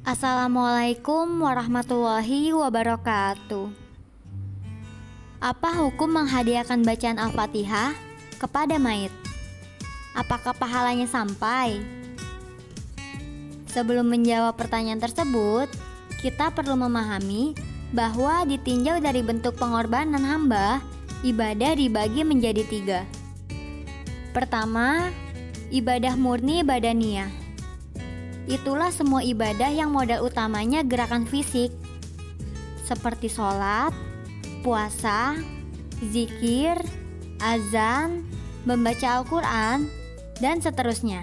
Assalamualaikum warahmatullahi wabarakatuh. Apa hukum menghadiahkan bacaan Al-Fatihah kepada mayit? Apakah pahalanya sampai? Sebelum menjawab pertanyaan tersebut, kita perlu memahami bahwa ditinjau dari bentuk pengorbanan hamba, ibadah dibagi menjadi 3. Pertama, ibadah murni badaniyah. Itulah semua ibadah yang modal utamanya gerakan fisik, seperti sholat, puasa, zikir, azan, membaca Al-Quran, dan seterusnya.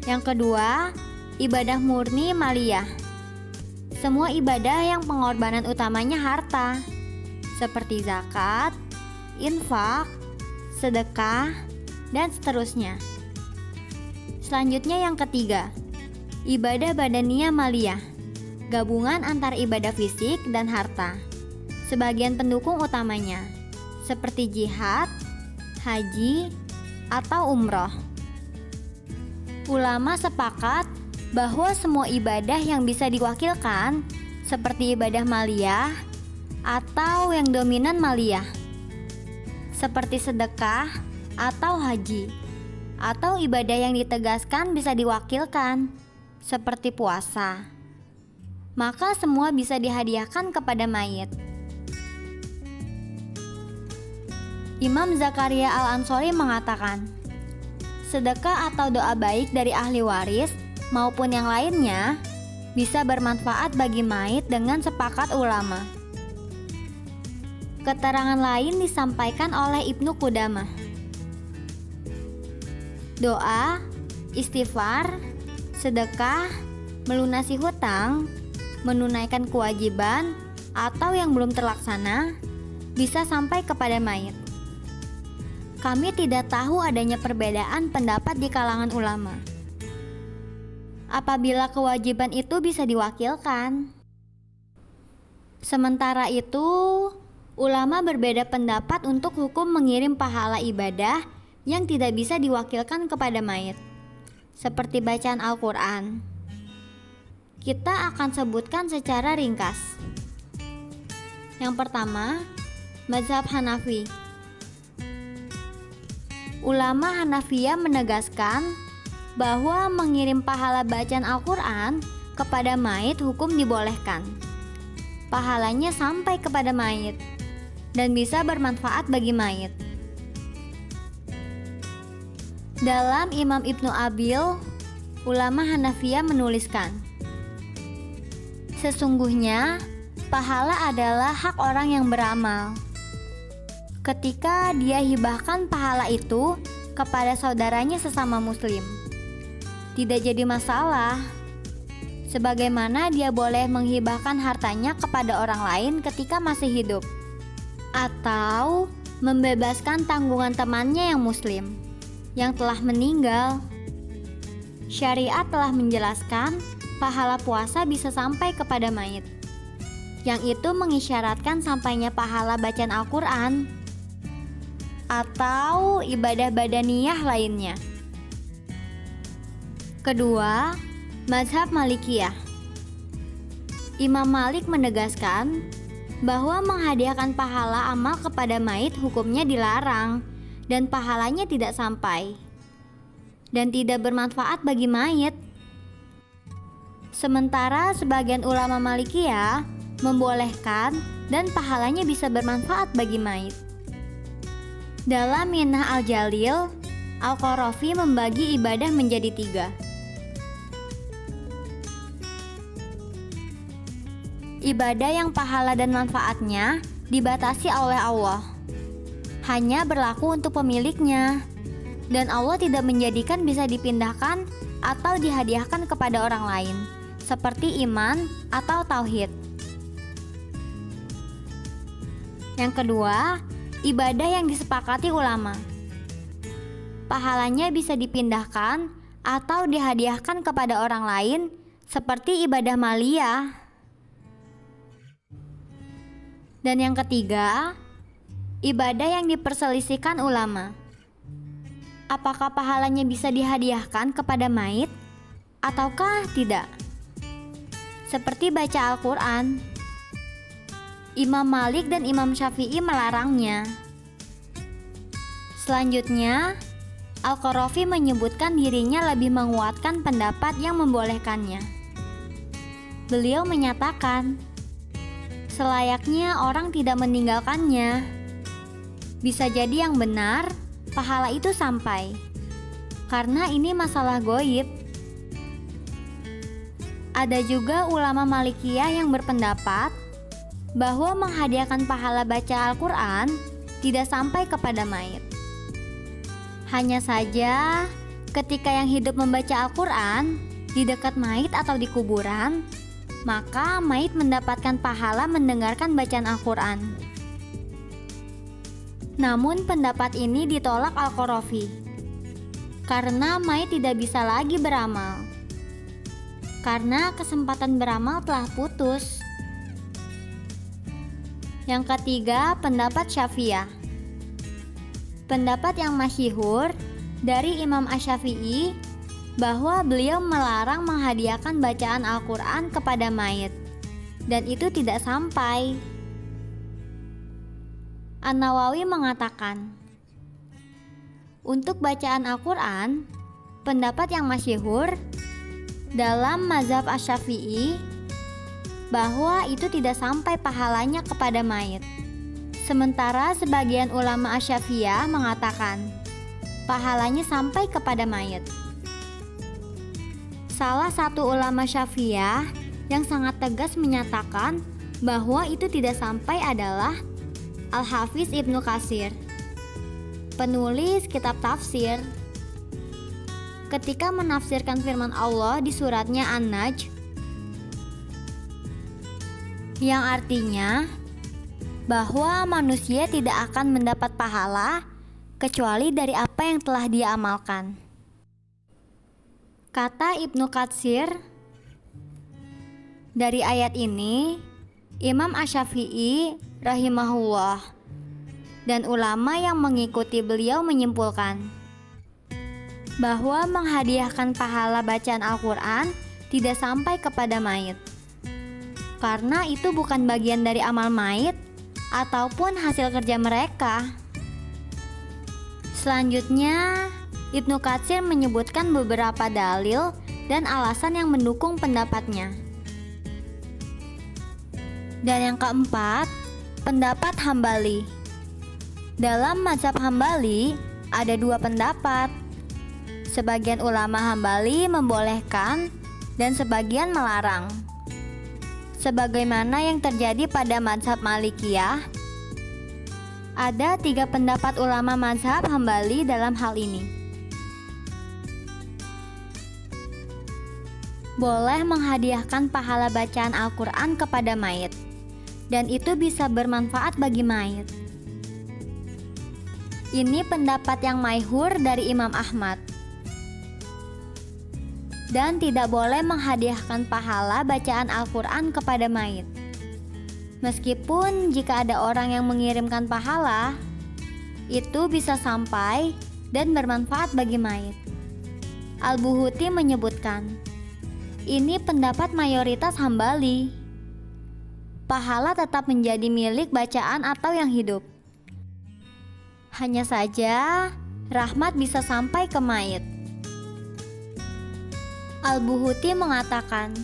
Yang kedua, ibadah murni maliyah. Semua ibadah yang pengorbanan utamanya harta, seperti zakat, infak, sedekah, dan seterusnya. Selanjutnya yang ketiga, ibadah badaniyah maliyah, gabungan antara ibadah fisik dan harta. Sebagian pendukung utamanya, seperti jihad, haji, atau umroh. Ulama sepakat bahwa semua ibadah yang bisa diwakilkan, seperti ibadah maliyah atau yang dominan maliyah, seperti sedekah atau haji, atau ibadah yang ditegaskan bisa diwakilkan, seperti puasa, maka semua bisa dihadiahkan kepada mayit. Imam Zakaria Al-Ansori mengatakan, sedekah atau doa baik dari ahli waris maupun yang lainnya bisa bermanfaat bagi mayit dengan sepakat ulama. Keterangan lain disampaikan oleh Ibnu Qudamah. Doa, istighfar, sedekah, melunasi hutang, menunaikan kewajiban, atau yang belum terlaksana bisa sampai kepada mayit. Kami tidak tahu adanya perbedaan pendapat di kalangan ulama apabila kewajiban itu bisa diwakilkan. Sementara itu, ulama berbeda pendapat untuk hukum mengirim pahala ibadah yang tidak bisa diwakilkan kepada mayit, seperti bacaan Al-Quran. Kita akan sebutkan secara ringkas. Yang pertama, mazhab Hanafi. Ulama Hanafiyah menegaskan bahwa mengirim pahala bacaan Al-Quran kepada mayit hukum dibolehkan. Pahalanya sampai kepada mayit dan bisa bermanfaat bagi mayit. Dalam Imam Ibnu Abil, ulama Hanafiyah menuliskan, sesungguhnya pahala adalah hak orang yang beramal. Ketika dia hibahkan pahala itu kepada saudaranya sesama muslim, tidak jadi masalah, sebagaimana dia boleh menghibahkan hartanya kepada orang lain ketika masih hidup, atau membebaskan tanggungan temannya yang muslim yang telah meninggal. Syariat telah menjelaskan pahala puasa bisa sampai kepada mayit, yang itu mengisyaratkan sampainya pahala bacaan Al-Quran atau ibadah badaniyah lainnya. Kedua, mazhab Malikiyah. Imam Malik menegaskan bahwa menghadiahkan pahala amal kepada mayit hukumnya dilarang dan pahalanya tidak sampai dan tidak bermanfaat bagi mayit. Sementara sebagian ulama Malikiyah membolehkan dan pahalanya bisa bermanfaat bagi mayit. Dalam Minhah Al-Jalil, Al-Qarafi membagi ibadah menjadi 3. Ibadah yang pahala dan manfaatnya dibatasi oleh Allah, hanya berlaku untuk pemiliknya, dan Allah tidak menjadikan bisa dipindahkan atau dihadiahkan kepada orang lain, seperti iman atau tauhid. Yang kedua, ibadah yang disepakati ulama. Pahalanya bisa dipindahkan atau dihadiahkan kepada orang lain, seperti ibadah maliyah. Dan yang ketiga, ibadah yang diperselisihkan ulama. Apakah pahalanya bisa dihadiahkan kepada mayit ataukah tidak? Seperti baca Al-Quran, Imam Malik dan Imam Syafi'i melarangnya. Selanjutnya, Al-Qarafi menyebutkan dirinya lebih menguatkan pendapat yang membolehkannya. Beliau menyatakan, selayaknya orang tidak meninggalkannya. Bisa jadi yang benar, pahala itu sampai, karena ini masalah goib. Ada juga ulama Malikiyah yang berpendapat bahwa menghadiahkan pahala baca Al-Quran tidak sampai kepada mayit. Hanya saja, ketika yang hidup membaca Al-Quran di dekat mayit atau di kuburan, maka mayit mendapatkan pahala mendengarkan bacaan Al-Quran. Namun pendapat ini ditolak Al-Qarafi, karena mayit tidak bisa lagi beramal, karena kesempatan beramal telah putus. Yang ketiga, pendapat Syafi'iyah. Pendapat yang masyhur dari Imam Asy-Syafi'i bahwa beliau melarang menghadiahkan bacaan Al-Quran kepada mayit, dan itu tidak sampai. An-Nawawi mengatakan, untuk bacaan Al-Quran, pendapat yang masyhur dalam mazhab Asy-Syafi'i bahwa itu tidak sampai pahalanya kepada mayit. Sementara sebagian ulama Asy-Syafi'iyah mengatakan pahalanya sampai kepada mayit. Salah satu ulama Syafi'iyah yang sangat tegas menyatakan bahwa itu tidak sampai adalah Al-Hafiz Ibnu Katsir, penulis kitab tafsir. Ketika menafsirkan firman Allah di suratnya An-Najm, yang artinya bahwa manusia tidak akan mendapat pahala kecuali dari apa yang telah dia amalkan. Kata Ibnu Katsir, dari ayat ini Imam Asy-Syafi'i rahimahullah dan ulama yang mengikuti beliau menyimpulkan bahwa menghadiahkan pahala bacaan Al-Quran tidak sampai kepada mayit, karena itu bukan bagian dari amal mayit ataupun hasil kerja mereka. Selanjutnya, Ibnu Katsir menyebutkan beberapa dalil dan alasan yang mendukung pendapatnya. Dan yang keempat, pendapat Hambali. Dalam mazhab Hambali ada dua pendapat. Sebagian ulama Hambali membolehkan dan sebagian melarang. Sebagaimana yang terjadi pada mazhab Malikiyah, ada 3 pendapat ulama mazhab Hambali dalam hal ini. Boleh menghadiahkan pahala bacaan Al-Quran kepada mayit, dan itu bisa bermanfaat bagi mayit. Ini pendapat yang masyhur dari Imam Ahmad. Dan tidak boleh menghadiahkan pahala bacaan Al-Quran kepada mayit. Meskipun jika ada orang yang mengirimkan pahala, itu bisa sampai dan bermanfaat bagi mayit. Al-Buhuti menyebutkan, ini pendapat mayoritas Hambali. Pahala tetap menjadi milik bacaan atau yang hidup. Hanya saja, rahmat bisa sampai ke mayit. Al-Buhuti mengatakan,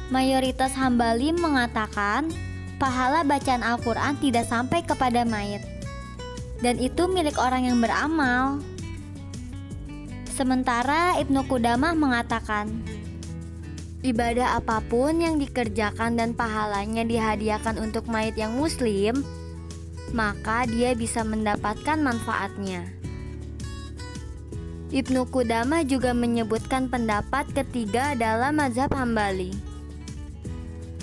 mayoritas Hambali mengatakan pahala bacaan Al-Quran tidak sampai kepada mayit, dan itu milik orang yang beramal. Sementara Ibnu Qudamah mengatakan, ibadah apapun yang dikerjakan dan pahalanya dihadiahkan untuk mayit yang muslim, maka dia bisa mendapatkan manfaatnya. Ibnu Qudamah juga menyebutkan pendapat ketiga dalam mazhab Hambali.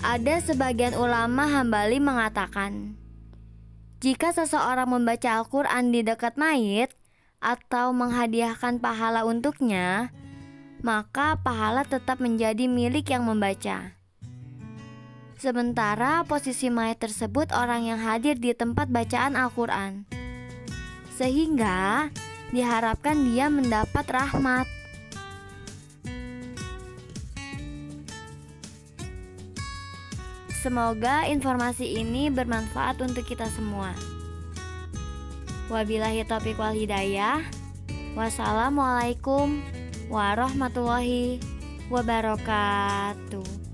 Ada sebagian ulama Hambali mengatakan, jika seseorang membaca Al-Quran di dekat mayit atau menghadiahkan pahala untuknya, maka pahala tetap menjadi milik yang membaca. Sementara posisi mayit tersebut orang yang hadir di tempat bacaan Al-Quran, sehingga diharapkan dia mendapat rahmat. Semoga informasi ini bermanfaat untuk kita semua. Wabillahi taufiq wal hidayah. Wassalamualaikum warahmatullahi wabarakatuh.